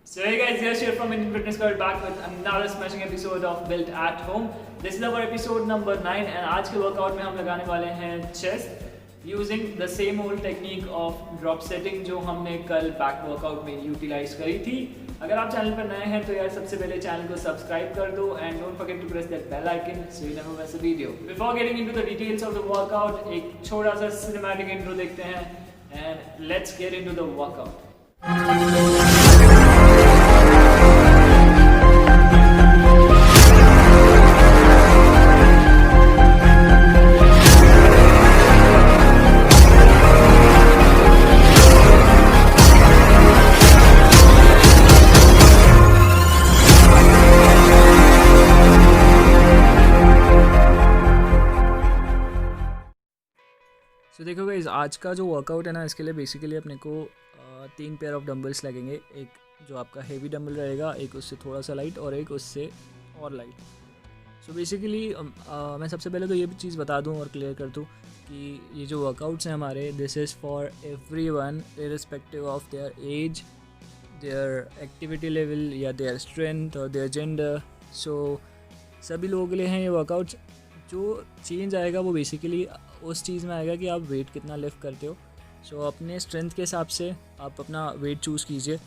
So hey guys, Yash here from Indian Fitness World back with another smashing episode of Built at Home. This is our episode number 9 and आज के workout में हम लगाने वाले हैं chest using the same old technique of drop setting जो हमने कल बैक वर्कआउट में यूटिलाइज करी थी. अगर आप चैनल पर नए हैं तो यार सबसे पहले चैनल को सब्सक्राइब कर दो and don't forget to press that bell icon so you never miss a video. Before getting into the details of the workout एक छोटा सा सिनेमैटिक इंट्रो देखते हैं and let's get into the workout. तो देखो guys, आज का जो वर्कआउट है ना, इसके लिए बेसिकली अपने को 3 पेयर ऑफ डंबल्स लगेंगे. एक जो आपका हेवी डंबल रहेगा, एक उससे थोड़ा सा लाइट और एक उससे और लाइट. सो बेसिकली मैं सबसे पहले तो ये भी चीज़ बता दूं और क्लियर कर दूं कि ये जो वर्कआउट्स हैं हमारे, this is for everyone irrespective of their age, their activity level या देयर स्ट्रेंथ और देयर जेंडर. सो सभी लोगों के लिए हैं ये वर्कआउट्स. जो चेंज आएगा वो बेसिकली उस चीज़ में आएगा कि आप वेट कितना लिफ्ट करते हो. सो अपने स्ट्रेंथ के हिसाब से आप अपना वेट चूज़ कीजिए.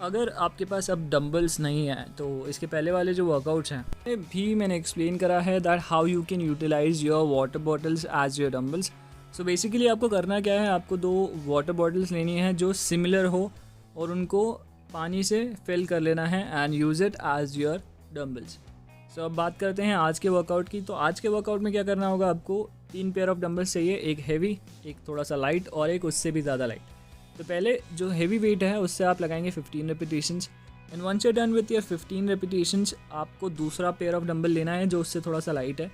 अगर आपके पास अब डंबल्स नहीं है तो इसके पहले वाले जो वर्कआउट्स हैं भी मैंने एक्सप्लेन करा है that how you can utilise your water bottles as your dumbbells. So basically आपको करना क्या है, आपको 2 वाटर बॉटल्स लेनी है जो सिमिलर हो और उनको पानी से फिल कर लेना है and use it as your dumbbells. So अब बात करते हैं आज के वर्कआउट की. तो आज के वर्कआउट में क्या करना होगा, आपको 3 पेयर ऑफ डंबल्स चाहिए. एक हेवी, एक थोड़ा सा लाइट और एक उससे भी ज़्यादा लाइट. तो पहले जो हेवी वेट है उससे आप लगाएंगे 15 repetitions and once you done with your 15 repetitions आपको दूसरा पेयर ऑफ डंबल लेना है जो उससे थोड़ा सा लाइट है.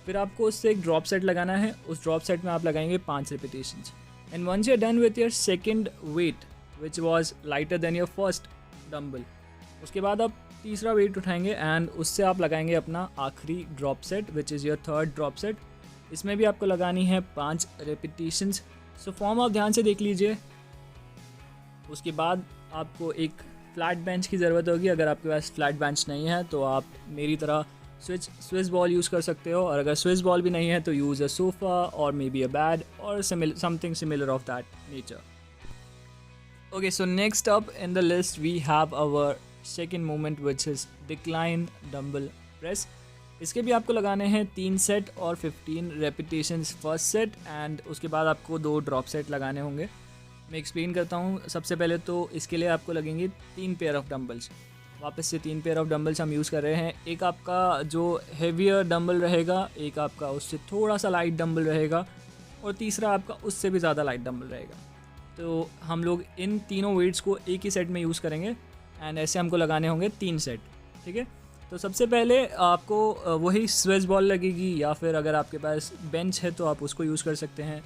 फिर आपको उससे एक ड्रॉप सेट लगाना है. उस ड्रॉप सेट में आप लगाएंगे 5 repetitions and once you done with your second weight which was lighter than your first dumbbell, उसके बाद आप तीसरा वेट उठाएंगे एंड उससे आप लगाएंगे अपना आखिरी drop set which is your third drop set. इसमें भी आपको लगानी है 5 रेपिटेशंस. सो फॉर्म आप ध्यान से देख लीजिए. उसके बाद आपको एक फ्लैट बेंच की ज़रूरत होगी. अगर आपके पास फ्लैट बेंच नहीं है तो आप मेरी तरह स्विस बॉल यूज़ कर सकते हो, और अगर स्विस बॉल भी नहीं है तो यूज़ अ सोफ़ा और मे बी अ बेड और something similar of that nature. Okay, so next up in the list we have our second movement which is decline dumbbell press. इसके भी आपको लगाने हैं 3 सेट और 15 रेपिटेशंस फर्स्ट सेट एंड उसके बाद आपको 2 ड्रॉप सेट लगाने होंगे. मैं एक्सप्लेन करता हूँ. सबसे पहले तो इसके लिए आपको लगेंगे 3 पेयर ऑफ डंबल्स. वापस से 3 पेयर ऑफ डंबल्स हम यूज़ कर रहे हैं. एक आपका जो हेवियर डंबल रहेगा, एक आपका उससे थोड़ा सा लाइट डंबल रहेगा और तीसरा आपका उससे भी ज़्यादा लाइट डंबल रहेगा. तो हम लोग इन तीनों वेट्स को एक ही सेट में यूज़ करेंगे एंड ऐसे हमको लगाने होंगे 3 सेट. ठीक है. तो सबसे पहले आपको वही स्विस बॉल लगेगी, या फिर अगर आपके पास बेंच है तो आप उसको यूज़ कर सकते हैं.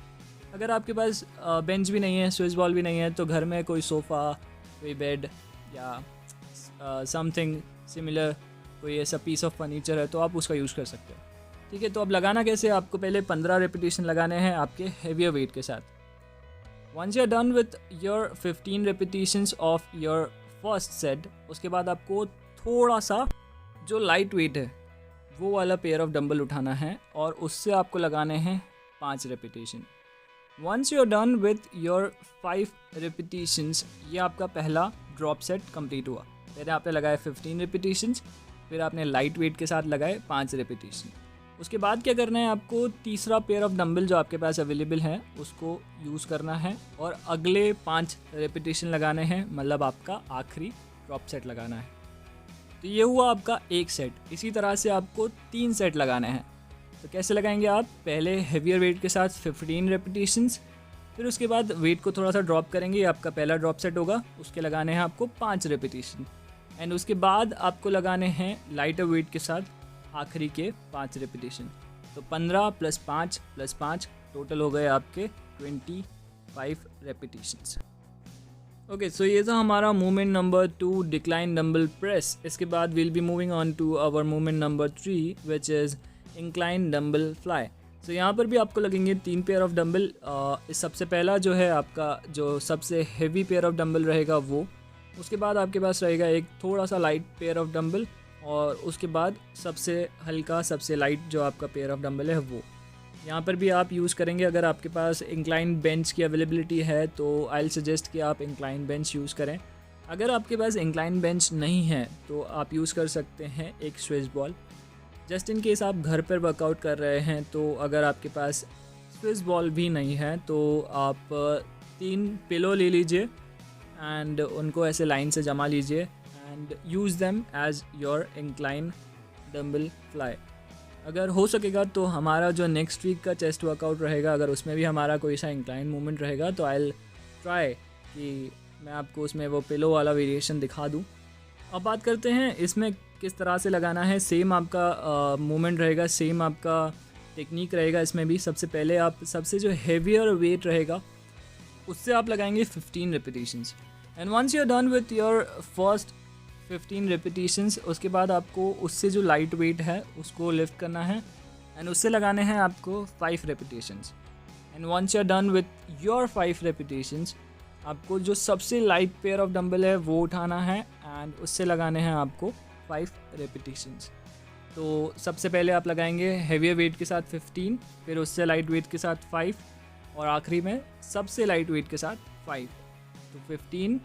अगर आपके पास बेंच भी नहीं है, स्विस बॉल भी नहीं है, तो घर में कोई सोफ़ा, कोई बेड या समथिंग सिमिलर, कोई ऐसा पीस ऑफ फर्नीचर है तो आप उसका यूज़ कर सकते हो. ठीक है. तो अब लगाना कैसे, आपको पहले 15 रेपिटेशन लगाने हैं आपके हेवियर वेट के साथ. Once you are done with your 15 repetitions of your first set, उसके बाद आपको थोड़ा सा जो लाइट वेट है वो वाला पेयर ऑफ डंबल उठाना है और उससे आपको लगाने हैं 5 repetition. Once you are done with your 5 repetitions, ये आपका पहला ड्रॉप सेट कंप्लीट हुआ. पहले आपने लगाए 15 रेपिटेशंस, फिर आपने लाइट वेट के साथ लगाए 5 रेपिटेशन. उसके बाद क्या करना है, आपको तीसरा पेयर ऑफ डंबल जो आपके पास अवेलेबल है उसको यूज़ करना है और अगले 5 रेपिटेशन लगाने हैं, मतलब आपका आखिरी ड्रॉप सेट लगाना है. तो ये हुआ आपका एक सेट. इसी तरह से आपको 3 सेट लगाने हैं. तो कैसे लगाएंगे आप, पहले हेवियर वेट के साथ 15 रेपिटेशंस, फिर उसके बाद वेट को थोड़ा सा ड्रॉप करेंगे, ये आपका पहला ड्रॉप सेट होगा. उसके लगाने हैं आपको 5 रेपिटेशन एंड उसके बाद आपको लगाने हैं लाइटर वेट के साथ आखिरी के 5 रेपिटेशन. तो 15 + 5 + 5 टोटल हो गए आपके 25 रेपिटेशंस. ओके, सो ये था हमारा movement number 2 decline dumbbell press. इसके बाद will be moving on to our movement number 3 which is incline dumbbell fly. So यहाँ पर भी आपको लगेंगे 3 पेयर ऑफ डंबल. इस सबसे पहला जो है आपका जो सबसे हेवी पेयर ऑफ डंबल रहेगा वो, उसके बाद आपके पास रहेगा एक थोड़ा सा लाइट पेयर ऑफ डंबल, और उसके बाद सबसे हल्का सबसे लाइट जो आपका पेयर ऑफ डंबल है वो यहाँ पर भी आप यूज़ करेंगे। अगर आपके पास इंक्लाइन बेंच की अवेलेबिलिटी है तो आई विल सजेस्ट कि आप इंक्लाइन बेंच यूज़ करें। अगर आपके पास इंक्लाइन बेंच नहीं है तो आप यूज़ कर सकते हैं एक switch ball. Just in case आप घर पर वर्कआउट कर रहे हैं तो अगर आपके पास स्विच बॉल भी नहीं है तो आप 3 पिलो ले लीजिए एंड उनको ऐसे लाइन से जमा लीजिए and use them as your incline dumbbell fly. अगर हो सकेगा तो हमारा जो नेक्स्ट वीक का चेस्ट वर्कआउट रहेगा, अगर उसमें भी हमारा कोई सा इंक्लाइन मूवमेंट रहेगा तो आई विल ट्राई कि मैं आपको उसमें वो पिलो वाला वेरिएशन दिखा दूँ। अब बात करते हैं इसमें किस तरह से लगाना है। सेम आपका मूवमेंट रहेगा, सेम आपका टेक्निक रहेगा। इसमें भी सबसे पहले आप सबसे जो हेवियर वेट रहेगा उससे आप लगाएंगे 15 repetitions and once you are done with your first 15 repetitions, उसके बाद आपको उससे जो लाइट वेट है उसको लिफ्ट करना है एंड उससे लगाने हैं आपको 5 repetitions and once you are done with your 5 repetitions, आपको जो सबसे लाइट पेयर ऑफ डंबल है वो उठाना है एंड उससे लगाने हैं आपको 5 रेपिटेशंस। तो सबसे पहले आप लगाएंगे हैवियर वेट के साथ 15, फिर उससे लाइट वेट के साथ 5 और आखिरी में सबसे लाइट वेट के साथ 5। तो 15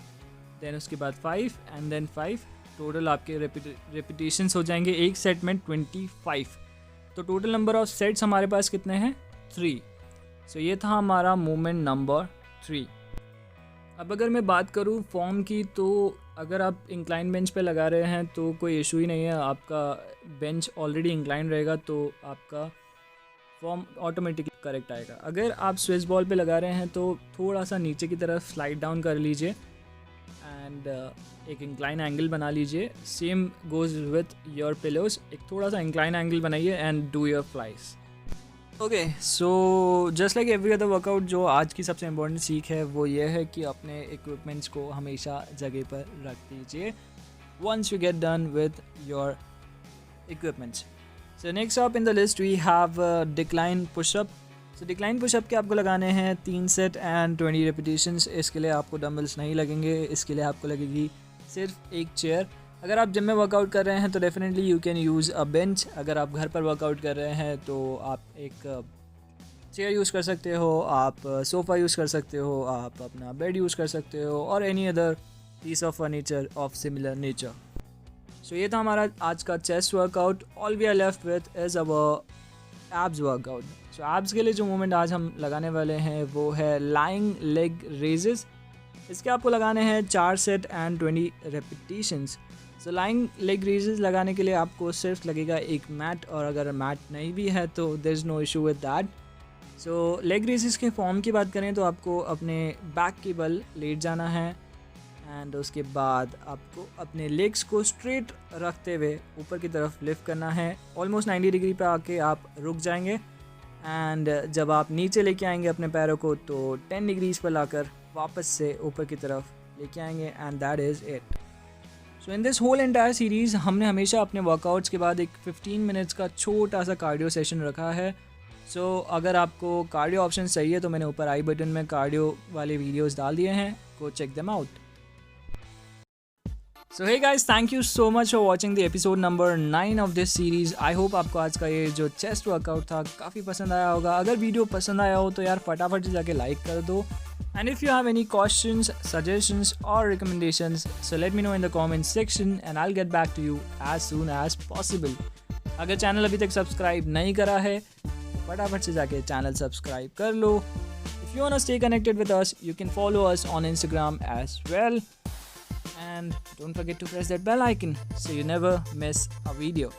देन उसके बाद 5 एंड देन 5, टोटल आपके रेपिटेशंस हो जाएंगे एक सेट में 25। तो टोटल नंबर ऑफ सेट्स हमारे पास कितने हैं? 3। सो ये था हमारा मूवमेंट नंबर 3। अब अगर मैं बात करूँ फॉर्म की, तो अगर आप इंक्लाइन बेंच पे लगा रहे हैं तो कोई इशू ही नहीं है। आपका बेंच ऑलरेडी इंक्लाइन रहेगा तो आपका फॉर्म ऑटोमेटिकली करेक्ट आएगा। अगर आप स्विच बॉल पे लगा रहे हैं तो थोड़ा सा नीचे की तरफ स्लाइड डाउन कर लीजिए एंड एक इंक्लाइन एंगल बना लीजिए। Same goes with your pillows, एक थोड़ा सा इंक्लाइन एंगल बनाइए and do your flies. Okay, so just like every other workout, जो आज की सबसे इम्पोर्टेंट सीख है वो ये है कि अपने इक्विपमेंट्स को हमेशा जगह पर रख दीजिए once you get done with your equipments. So next up in the list we have decline pushup. So decline pushup के आपको लगाने हैं 3 सेट एंड 20 रेपिटेशंस। इसके लिए आपको डंबल्स नहीं लगेंगे, इसके लिए आपको लगेगी सिर्फ एक चेयर। अगर आप जिम में वर्कआउट कर रहे हैं तो definitely you can use a bench. अगर आप घर पर वर्कआउट कर रहे हैं तो आप एक चेयर यूज़ कर सकते हो, आप सोफ़ा यूज़ कर सकते हो, आप अपना बेड यूज़ कर सकते हो और any other piece of furniture of similar nature. So ये था हमारा आज का chest workout. All we are left with is our abs workout. So abs के लिए जो मूवमेंट आज हम लगाने वाले हैं वो है लाइंग लेग रेजेस। इसके आपको लगाने हैं 4 set and 20 repetitions. So lying leg raises लगाने के लिए आपको सिर्फ लगेगा एक मैट, और अगर मैट नहीं भी है तो there is no issue with that. So leg raises के फॉर्म की बात करें तो आपको अपने बैक के बल लेट जाना है एंड उसके बाद आपको अपने लेग्स को स्ट्रेट रखते हुए ऊपर की तरफ लिफ्ट करना है। ऑलमोस्ट 90 डिग्री पे आके आप रुक जाएंगे एंड जब आप नीचे लेके आएंगे अपने पैरों को तो 10 डिग्रीज पर लाकर वापस से ऊपर की तरफ लेके आएंगे and that is it. So in this whole entire series हमने हमेशा अपने वर्कआउट्स के बाद एक 15 मिनट्स का छोटा सा कार्डियो सेशन रखा है। सो अगर आपको कार्डियो ऑप्शन चाहिए तो मैंने ऊपर आई बटन में कार्डियो वाले वीडियोस डाल दिए हैं, go check them out. So hey guys, thank you so much for watching the episode number 9 of this series. I hope आपको आज का ये जो चेस्ट वर्कआउट था काफ़ी पसंद आया होगा। अगर वीडियो पसंद आया हो तो यार फटाफट से जाके लाइक कर दो। And if you have any questions, suggestions or recommendations, so let me know in the comment section and I'll get back to you as soon as possible. अगर चैनल अभी तक सब्सक्राइब नहीं करा है तो फटाफट से जाके चैनल सब्सक्राइब कर लो। If you wanna stay connected with us, you can follow us on Instagram as well. And don't forget to press that bell icon so you never miss a video.